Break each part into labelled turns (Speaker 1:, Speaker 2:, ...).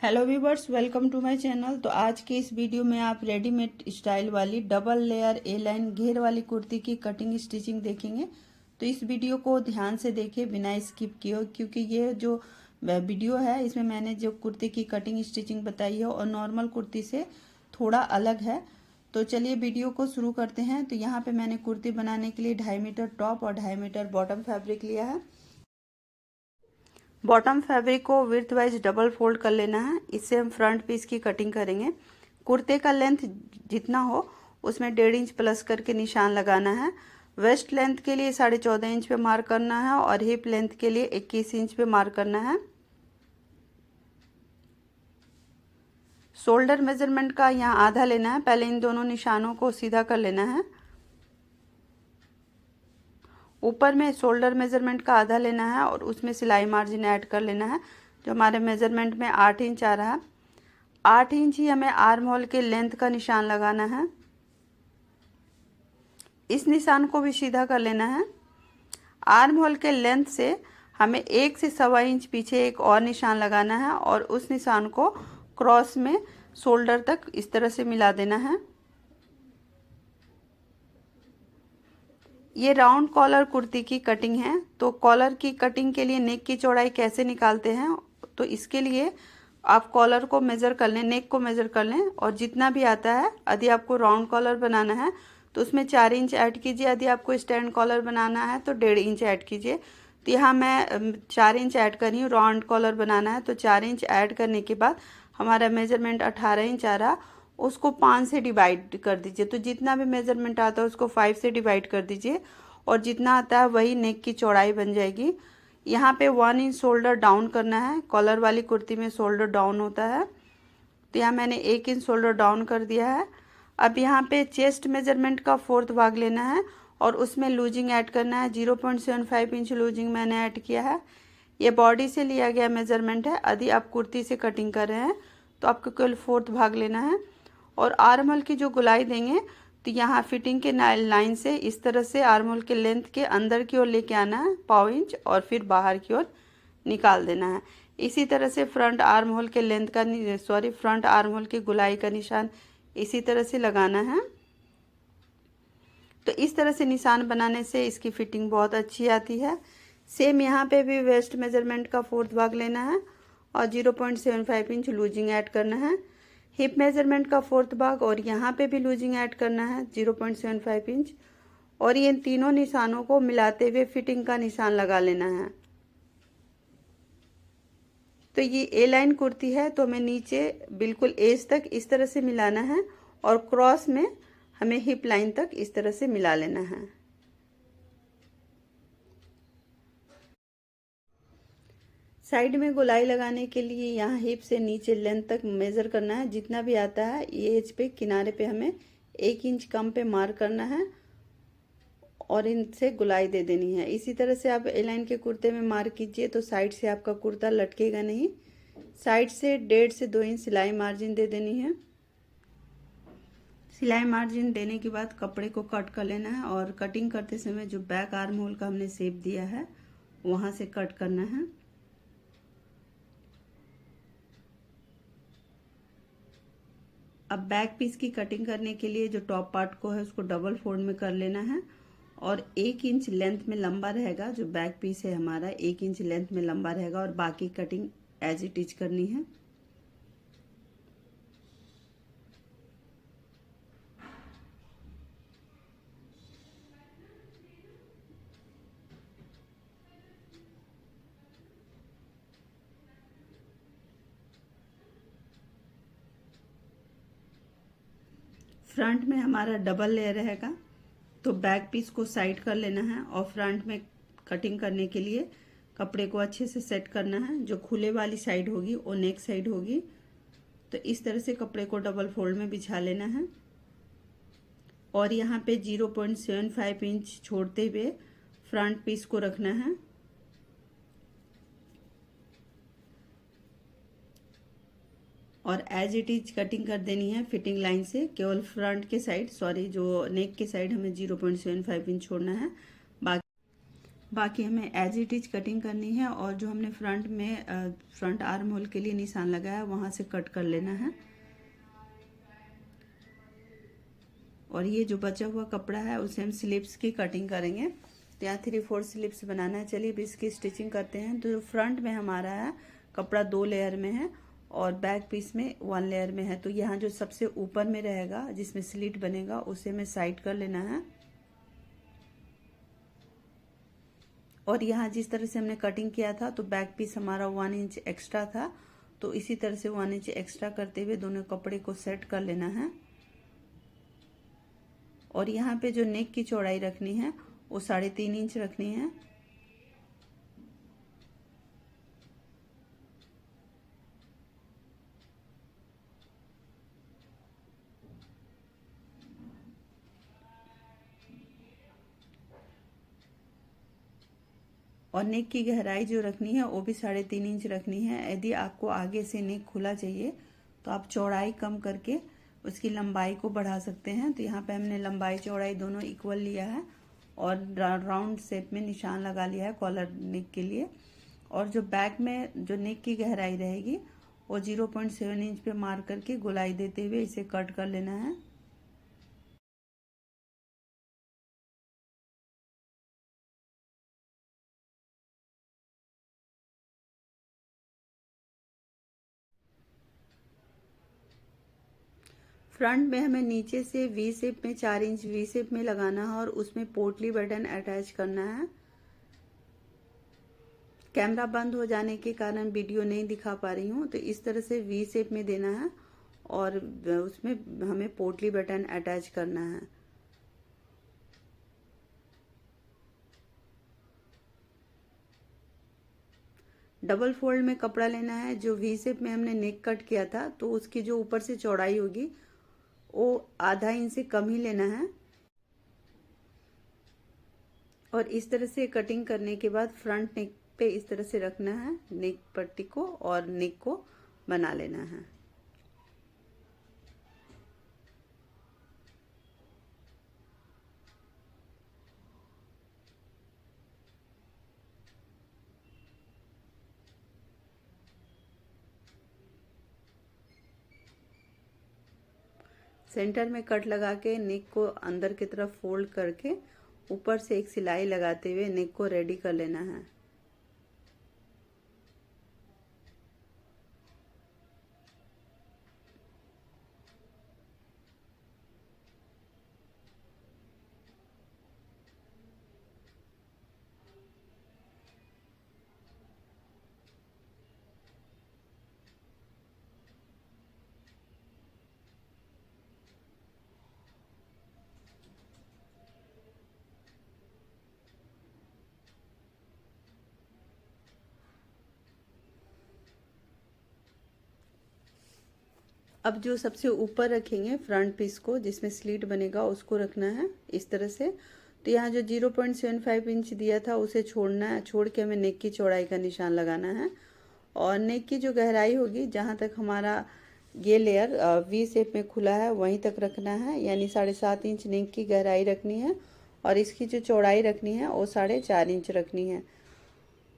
Speaker 1: Hello viewers, welcome to my channel. तो आज के इस वीडियो में आप रेडीमेड स्टाइल वाली डबल लेयर ए लाइन घेर वाली कुर्ती की कटिंग स्टिचिंग देखेंगे। तो इस वीडियो को ध्यान से देखें बिना स्किप किए, क्योंकि ये जो वीडियो है इसमें मैंने जो कुर्ती की कटिंग स्टिचिंग बताई है और नॉर्मल कुर्ती से थोड़ा अलग है। तो चलिए वीडियो को शुरू करते हैं। तो यहाँ पे मैंने कुर्ती बनाने के लिए 2.5 मीटर टॉप और 2.5 मीटर बॉटम फैब्रिक लिया है। बॉटम फैब्रिक को विड्थ वाइज डबल फोल्ड कर लेना है। इससे हम फ्रंट पीस की कटिंग करेंगे। कुर्ते का लेंथ जितना हो उसमें 1.5 इंच प्लस करके निशान लगाना है। वेस्ट लेंथ के लिए 14.5 इंच पे मार्क करना है और हिप लेंथ के लिए 21 इंच पे मार्क करना है। शोल्डर मेजरमेंट का यहाँ आधा लेना है। पहले इन दोनों निशानों को सीधा कर लेना है। ऊपर में शोल्डर मेजरमेंट का आधा लेना है और उसमें सिलाई मार्जिन ऐड कर लेना है, जो हमारे मेजरमेंट में 8 इंच आ रहा है। 8 इंच ही हमें आर्म होल के लेंथ का निशान लगाना है। इस निशान को भी सीधा कर लेना है। आर्म होल के लेंथ से हमें 1 से 1.25 इंच पीछे एक और निशान लगाना है और उस निशान को क्रॉस में शोल्डर तक इस तरह से मिला देना है। ये राउंड कॉलर कुर्ती की कटिंग है। तो कॉलर की कटिंग के लिए नेक की चौड़ाई कैसे निकालते हैं, तो इसके लिए आप कॉलर को मेज़र कर लें, नेक को मेज़र कर लें और जितना भी आता है, यदि आपको राउंड कॉलर बनाना है तो उसमें 4 इंच ऐड कीजिए। यदि आपको स्टैंड कॉलर बनाना है तो 1.5 इंच ऐड कीजिए। तो यहाँ मैं 4 इंच ऐड कर रही हूँ। राउंड कॉलर बनाना है तो 4 इंच ऐड करने के बाद हमारा मेजरमेंट 18 इंच आ रहा, उसको 5 से डिवाइड कर दीजिए। तो जितना भी मेजरमेंट आता है उसको 5 से डिवाइड कर दीजिए और जितना आता है वही नेक की चौड़ाई बन जाएगी। यहाँ पे 1 इंच शोल्डर डाउन करना है। कॉलर वाली कुर्ती में शोल्डर डाउन होता है, तो यहाँ मैंने 1 इंच शोल्डर डाउन कर दिया है। अब यहाँ पे चेस्ट मेजरमेंट का 4th भाग लेना है और उसमें लूजिंग ऐड करना है। 0.75 इंच लूजिंग मैंने ऐड किया है। ये बॉडी से लिया गया मेजरमेंट है। यदि आप कुर्ती से कटिंग कर रहे हैं तो आपको केवल 4th भाग लेना है। और आर्म होल की जो गुलाई देंगे तो यहाँ फिटिंग के लाइन से इस तरह से आर्म होल के लेंथ के अंदर की ओर लेके आना है 1.25 इंच और फिर बाहर की ओर निकाल देना है। इसी तरह से फ्रंट आर्म होल के लेंथ का फ्रंट आर्म होल की गुलाई का निशान इसी तरह से लगाना है। तो इस तरह से निशान बनाने से इसकी फिटिंग बहुत अच्छी आती है। सेम यहाँ पे भी वेस्ट मेजरमेंट का 4th भाग लेना है और 0.75 इंच लूजिंग ऐड करना है। हिप मेजरमेंट का 4th भाग और यहाँ पे भी लूजिंग ऐड करना है 0.75 इंच और ये तीनों निशानों को मिलाते हुए फिटिंग का निशान लगा लेना है। तो ये ए लाइन कुर्ती है तो हमें नीचे बिल्कुल एज तक इस तरह से मिलाना है और क्रॉस में हमें हिप लाइन तक इस तरह से मिला लेना है। साइड में गोलाई लगाने के लिए यहाँ हिप से नीचे लेंथ तक मेज़र करना है। जितना भी आता है ये एज पे किनारे पे हमें 1 इंच कम पे मार्क करना है और इनसे गुलाई दे देनी है। इसी तरह से आप ए लाइन के कुर्ते में मार्क कीजिए तो साइड से आपका कुर्ता लटकेगा नहीं। साइड से 1.5 से 2 इंच सिलाई मार्जिन दे देनी है। सिलाई मार्जिन देने के बाद कपड़े को कट कर लेना है और कटिंग करते समय जो बैक आर्म होल का हमने शेप दिया है वहाँ से कट करना है। अब बैक पीस की कटिंग करने के लिए जो टॉप पार्ट को है उसको डबल फोल्ड में कर लेना है और 1 इंच लेंथ में लंबा रहेगा। जो बैक पीस है हमारा 1 इंच लेंथ में लंबा रहेगा और बाकी कटिंग एज इट इज करनी है। फ्रंट में हमारा डबल लेयर रहेगा तो बैक पीस को साइड कर लेना है और फ्रंट में कटिंग करने के लिए कपड़े को अच्छे से सेट करना है। जो खुले वाली साइड होगी वो नेक साइड होगी। तो इस तरह से कपड़े को डबल फोल्ड में बिछा लेना है और यहाँ पे 0.75 इंच छोड़ते हुए फ्रंट पीस को रखना है और एज इट इज कटिंग कर देनी है फिटिंग लाइन से। केवल फ्रंट के साइड जो नेक के साइड हमें 0.75 इंच छोड़ना है। बाकी हमें एज इट इज कटिंग करनी है और जो हमने फ्रंट में फ्रंट आर्म होल के लिए निशान लगाया वहाँ से कट कर लेना है। और ये जो बचा हुआ कपड़ा है उसे हम स्लिप्स की कटिंग करेंगे। तो यहाँ 3/4 स्लिप्स बनाना है। चलिए अब इसकी स्टिचिंग करते हैं। तो जो फ्रंट में हमारा है कपड़ा 2 लेयर में है और बैक पीस में 1 लेयर में है। तो यहाँ जो सबसे ऊपर में रहेगा जिसमें स्लिट बनेगा उसे हमें साइड कर लेना है। और यहाँ जिस तरह से हमने कटिंग किया था तो बैक पीस हमारा 1 इंच एक्स्ट्रा था, तो इसी तरह से 1 इंच एक्स्ट्रा करते हुए दोनों कपड़े को सेट कर लेना है। और यहाँ पे जो नेक की चौड़ाई रखनी है वो 3.5 इंच रखनी है। और नेक की गहराई जो रखनी है वो भी 3.5 इंच रखनी है। यदि आपको आगे से नेक खुला चाहिए तो आप चौड़ाई कम करके उसकी लंबाई को बढ़ा सकते हैं। तो यहाँ पे हमने लंबाई चौड़ाई दोनों इक्वल लिया है और राउंड शेप में निशान लगा लिया है कॉलर नेक के लिए। और जो बैक में जो नेक की गहराई रहेगी वो 0.7 इंच पे मार्क करके गोलाई देते हुए इसे कट कर लेना है। फ्रंट में हमें नीचे से वी शेप में 4 इंच वी शेप में लगाना है और उसमें पोटली बटन अटैच करना है। कैमरा बंद हो जाने के कारण वीडियो नहीं दिखा पा रही हूँ। तो इस तरह से वी शेप में देना है और उसमें हमें पोटली बटन अटैच करना है। डबल फोल्ड में कपड़ा लेना है। जो वी शेप में हमने नेक कट किया था तो उसकी जो ऊपर से चौड़ाई होगी वो आधा इंच से कम ही लेना है। और इस तरह से कटिंग करने के बाद फ्रंट नेक पे इस तरह से रखना है नेक पट्टी को और नेक को बना लेना है। सेंटर में कट लगा के नेक को अंदर की तरफ फोल्ड करके ऊपर से एक सिलाई लगाते हुए नेक को रेडी कर लेना है। अब जो सबसे ऊपर रखेंगे फ्रंट पीस को जिसमें स्लीट बनेगा उसको रखना है इस तरह से। तो यहाँ जो 0.75 इंच दिया था उसे छोड़ना है, छोड़ के हमें नेक की चौड़ाई का निशान लगाना है। और नेक की जो गहराई होगी जहाँ तक हमारा ये लेयर वी शेप में खुला है वहीं तक रखना है, यानी 7.5 इंच नेक की गहराई रखनी है। और इसकी जो चौड़ाई रखनी है वो 4.5 इंच रखनी है।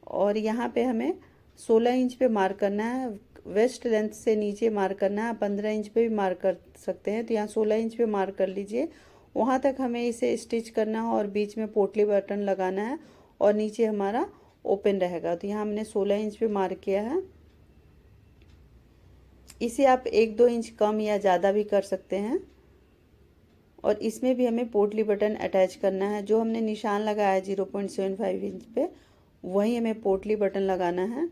Speaker 1: और यहाँ पे हमें 16 इंच पे मार्क करना है। वेस्ट लेंथ से नीचे मार्क करना है। 15 इंच पे भी मार्क कर सकते हैं। तो यहाँ 16 इंच पे मार्क कर लीजिए। वहाँ तक हमें इसे स्टिच करना है और बीच में पोटली बटन लगाना है और नीचे हमारा ओपन रहेगा। तो यहाँ हमने 16 इंच पे मार्क किया है। इसे आप 1-2 इंच कम या ज़्यादा भी कर सकते हैं। और इसमें भी हमें पोटली बटन अटैच करना है। जो हमने निशान लगाया है 0.75 इंच पे वहीं हमें पोटली बटन लगाना है।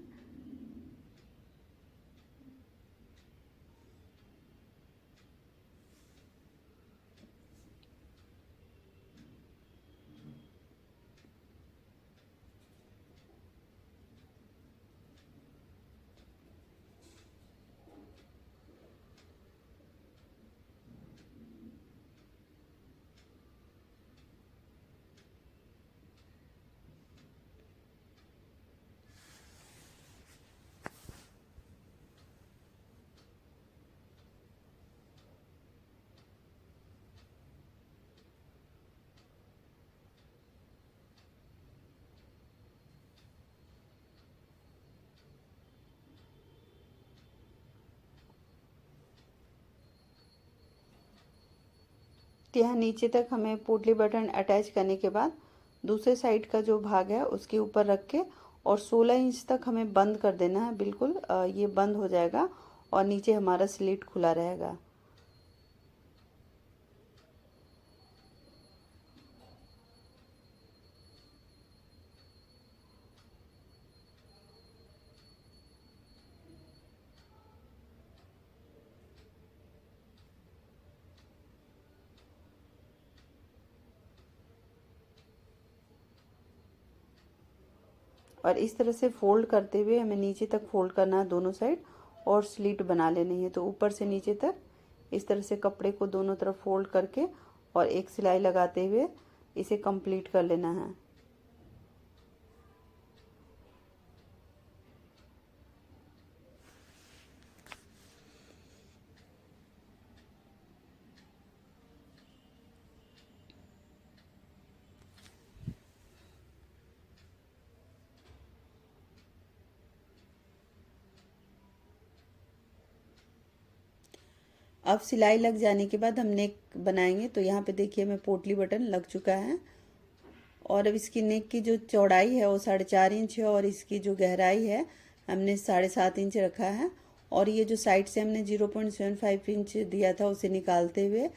Speaker 1: तो यहाँ नीचे तक हमें पोटली बटन अटैच करने के बाद दूसरे साइड का जो भाग है उसके ऊपर रख के और 16 इंच तक हमें बंद कर देना है। बिल्कुल ये बंद हो जाएगा और नीचे हमारा स्लिट खुला रहेगा। और इस तरह से फोल्ड करते हुए हमें नीचे तक फोल्ड करना है दोनों साइड और स्लिट बना लेनी है। तो ऊपर से नीचे तक इस तरह से कपड़े को दोनों तरफ फोल्ड करके और एक सिलाई लगाते हुए इसे कंप्लीट कर लेना है। अब सिलाई लग जाने के बाद हम नेक बनाएंगे। तो यहाँ पे देखिए हमें पोटली बटन लग चुका है और अब इसकी नेक की जो चौड़ाई है वो 4.5 इंच है और इसकी जो गहराई है हमने 7.5 इंच रखा है। और ये जो साइड से हमने 0.75 इंच दिया था उसे निकालते हुए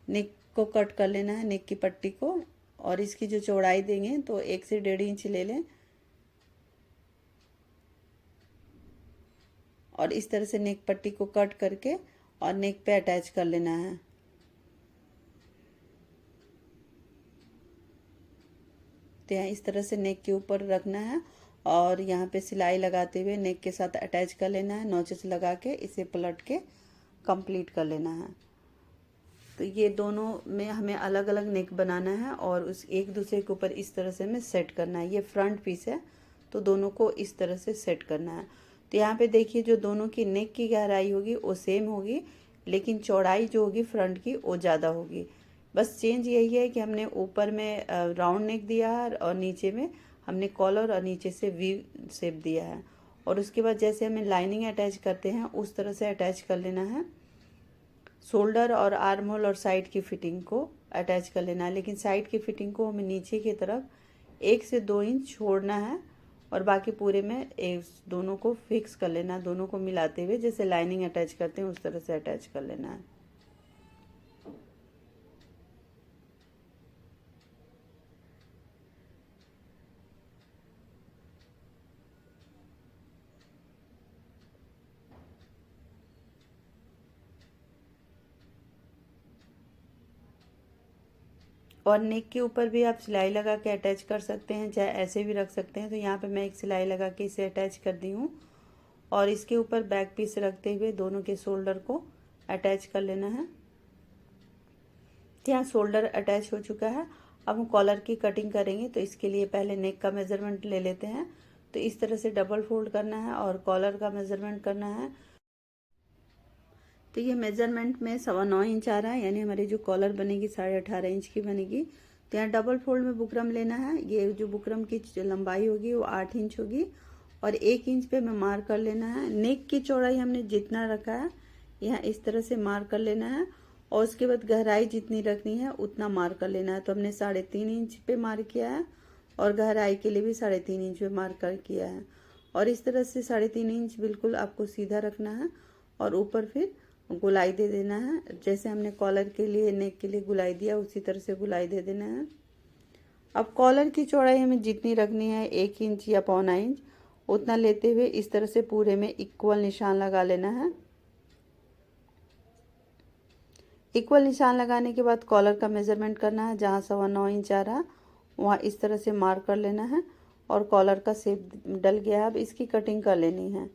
Speaker 1: नेक को कट कर लेना है, नेक की पट्टी को। और इसकी जो चौड़ाई देंगे तो 1 से 1.5 इंच ले लें और इस तरह से नेक पट्टी को कट करके और नेक पे अटैच कर लेना है। तो यहाँ इस तरह से नेक के ऊपर रखना है और यहाँ पे सिलाई लगाते हुए नेक के साथ अटैच कर लेना है। नोचेस लगा के इसे पलट के कंप्लीट कर लेना है। तो ये दोनों में हमें अलग अलग नेक बनाना है और उस एक दूसरे के ऊपर इस तरह से हमें सेट करना है। ये फ्रंट पीस है तो दोनों को इस तरह से सेट करना है। तो यहाँ पे देखिए जो दोनों की नेक की गहराई होगी वो सेम होगी, लेकिन चौड़ाई जो होगी फ्रंट की वो ज़्यादा होगी। बस चेंज यही है कि हमने ऊपर में राउंड नेक दिया है और नीचे में हमने कॉलर और नीचे से वी शेप दिया है। और उसके बाद जैसे हमें लाइनिंग अटैच करते हैं उस तरह से अटैच कर लेना है। शोल्डर और आर्म होल और साइड की फिटिंग को अटैच कर लेना है, लेकिन साइड की फिटिंग को हमें नीचे की तरफ 1 से 2 इंच छोड़ना है और बाकी पूरे में दोनों को फिक्स कर लेना है। दोनों को मिलाते हुए जैसे लाइनिंग अटैच करते हैं उस तरह से अटैच कर लेना है। और नेक के ऊपर भी आप सिलाई लगा के अटैच कर सकते हैं, चाहे ऐसे भी रख सकते हैं। तो यहाँ पे मैं एक सिलाई लगा के इसे अटैच कर दी हूँ और इसके ऊपर बैक पीस रखते हुए दोनों के शोल्डर को अटैच कर लेना है। तो यहाँ शोल्डर अटैच हो चुका है। अब हम कॉलर की कटिंग करेंगे तो इसके लिए पहले नेक का मेज़रमेंट ले लेते हैं। तो इस तरह से डबल फोल्ड करना है और कॉलर का मेज़रमेंट करना है। तो ये मेज़रमेंट में 9.25 इंच आ रहा है, यानी हमारी जो कॉलर बनेगी 18.5 इंच की बनेगी। तो यहाँ डबल फोल्ड में बुकरम लेना है। ये जो बुकरम की लंबाई होगी वो 8 इंच होगी और 1 इंच पे हमें मार्क कर लेना है। नेक की चौड़ाई हमने जितना रखा है यहाँ इस तरह से मार्क कर लेना है और उसके बाद गहराई जितनी रखनी है उतना मार्क कर लेना है। तो हमने 3.5 इंच पे मार्क किया है और गहराई के लिए भी 3.5 इंच पे मार्क कर किया है। और इस तरह से 3.5 इंच बिल्कुल आपको सीधा रखना है और ऊपर फिर गुलाई दे देना है। जैसे हमने कॉलर के लिए नेक के लिए गुलाई दिया उसी तरह से गुलाई दे देना है। अब कॉलर की चौड़ाई हमें जितनी रखनी है 1 इंच या 1.25 इंच उतना लेते हुए इस तरह से पूरे में इक्वल निशान लगा लेना है। इक्वल निशान लगाने के बाद कॉलर का मेज़रमेंट करना है। जहाँ 9.25 इंच आ रहा वहाँ इस तरह से मार्क कर लेना है और कॉलर का शेप डल गया है। अब इसकी कटिंग कर लेनी है।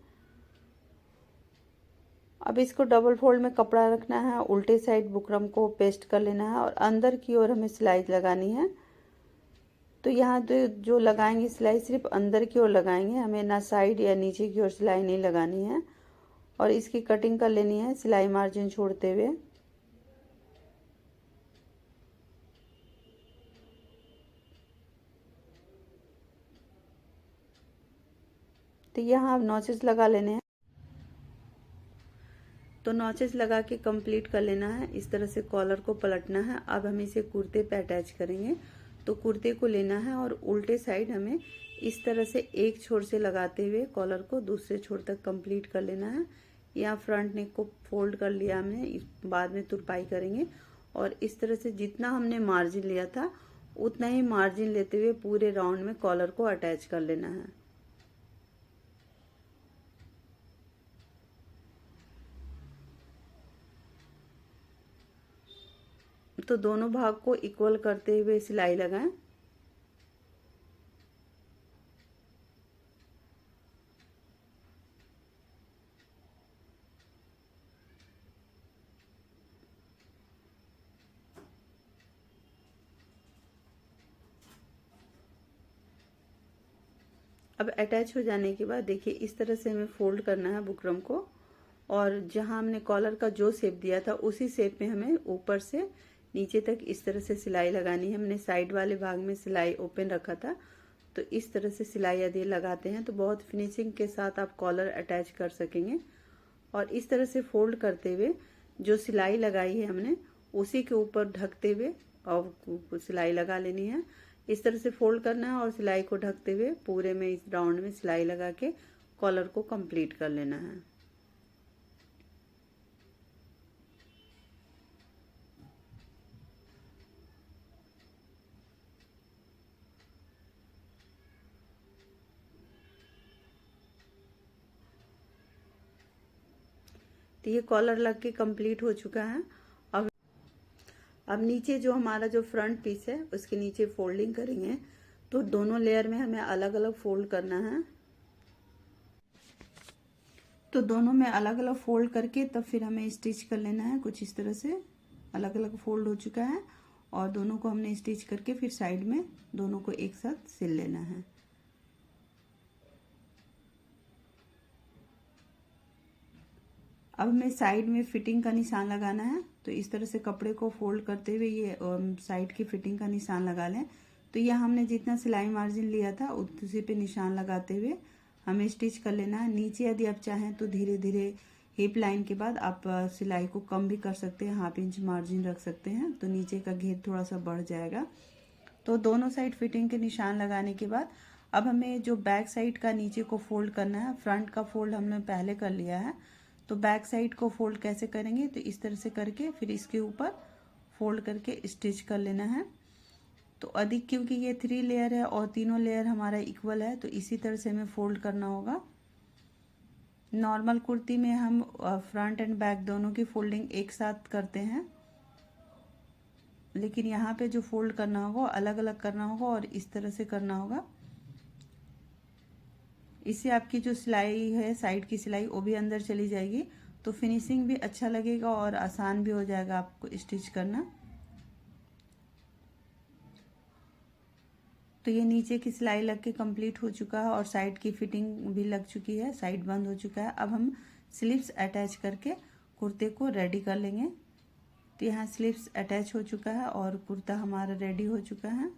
Speaker 1: अब इसको डबल फोल्ड में कपड़ा रखना है, उल्टे साइड बुकरम को पेस्ट कर लेना है और अंदर की ओर हमें सिलाई लगानी है। तो यहाँ जो लगाएंगे सिलाई सिर्फ अंदर की ओर लगाएंगे, हमें ना साइड या नीचे की ओर सिलाई नहीं लगानी है। और इसकी कटिंग कर लेनी है सिलाई मार्जिन छोड़ते हुए। तो यहाँ अब नॉचेस लगा लेने हैं। तो नॉचेस लगा के कंप्लीट कर लेना है। इस तरह से कॉलर को पलटना है। अब हम इसे कुर्ते पे अटैच करेंगे। तो कुर्ते को लेना है और उल्टे साइड हमें इस तरह से एक छोर से लगाते हुए कॉलर को दूसरे छोर तक कंप्लीट कर लेना है। यहाँ फ्रंट नेक को फोल्ड कर लिया हमने, बाद में तुरपाई करेंगे। और इस तरह से जितना हमने मार्जिन लिया था उतना ही मार्जिन लेते हुए पूरे राउंड में कॉलर को अटैच कर लेना है। तो दोनों भाग को इक्वल करते हुए सिलाई लगाएं। अब अटैच हो जाने के बाद देखिए इस तरह से हमें फोल्ड करना है बुकरम को, और जहां हमने कॉलर का जो शेप दिया था उसी शेप में हमें ऊपर से नीचे तक इस तरह से सिलाई लगानी है। हमने साइड वाले भाग में सिलाई ओपन रखा था, तो इस तरह से सिलाई यदि लगाते हैं तो बहुत फिनिशिंग के साथ आप कॉलर अटैच कर सकेंगे। और इस तरह से फोल्ड करते हुए जो सिलाई लगाई है हमने उसी के ऊपर ढकते हुए और सिलाई लगा लेनी है। इस तरह से फोल्ड करना है और सिलाई को ढकते हुए पूरे में इस राउंड में सिलाई लगा के कॉलर को कंप्लीट कर लेना है। तो ये कॉलर लग के कंप्लीट हो चुका है। अब नीचे जो हमारा जो फ्रंट पीस है उसके नीचे फोल्डिंग करेंगे। तो दोनों लेयर में हमें अलग अलग फोल्ड करना है। तो दोनों में अलग अलग फोल्ड करके तब फिर हमें स्टिच कर लेना है। कुछ इस तरह से अलग अलग फोल्ड हो चुका है और दोनों को हमने स्टिच करके फिर साइड में दोनों को एक साथ सिल लेना है। अब हमें साइड में फिटिंग का निशान लगाना है। तो इस तरह से कपड़े को फोल्ड करते हुए ये साइड की फिटिंग का निशान लगा लें। तो यह हमने जितना सिलाई मार्जिन लिया था उसी पे निशान लगाते हुए हमें स्टिच कर लेना है। नीचे यदि आप चाहें तो धीरे धीरे हिप लाइन के बाद आप सिलाई को कम भी कर सकते हैं, 1/2 इंच मार्जिन रख सकते हैं, तो नीचे का घेर थोड़ा सा बढ़ जाएगा। तो दोनों साइड फिटिंग के निशान लगाने के बाद अब हमें जो बैक साइड का नीचे को फोल्ड करना है। फ्रंट का फोल्ड हमने पहले कर लिया है, तो बैक साइड को फोल्ड कैसे करेंगे, तो इस तरह से करके फिर इसके ऊपर फोल्ड करके स्टिच कर लेना है। तो अधिक क्योंकि ये 3 लेयर है और तीनों लेयर हमारा इक्वल है, तो इसी तरह से हमें फोल्ड करना होगा। नॉर्मल कुर्ती में हम फ्रंट एंड बैक दोनों की फोल्डिंग एक साथ करते हैं, लेकिन यहाँ पे जो फोल्ड करना होगा अलग अलग करना होगा और इस तरह से करना होगा। इससे आपकी जो सिलाई है साइड की सिलाई वो भी अंदर चली जाएगी, तो फिनिशिंग भी अच्छा लगेगा और आसान भी हो जाएगा आपको स्टिच करना। तो ये नीचे की सिलाई लग के कंप्लीट हो चुका है और साइड की फिटिंग भी लग चुकी है, साइड बंद हो चुका है। अब हम स्लीव्स अटैच करके कुर्ते को रेडी कर लेंगे। तो यहाँ स्लीव्स अटैच हो चुका है और कुर्ता हमारा रेडी हो चुका है।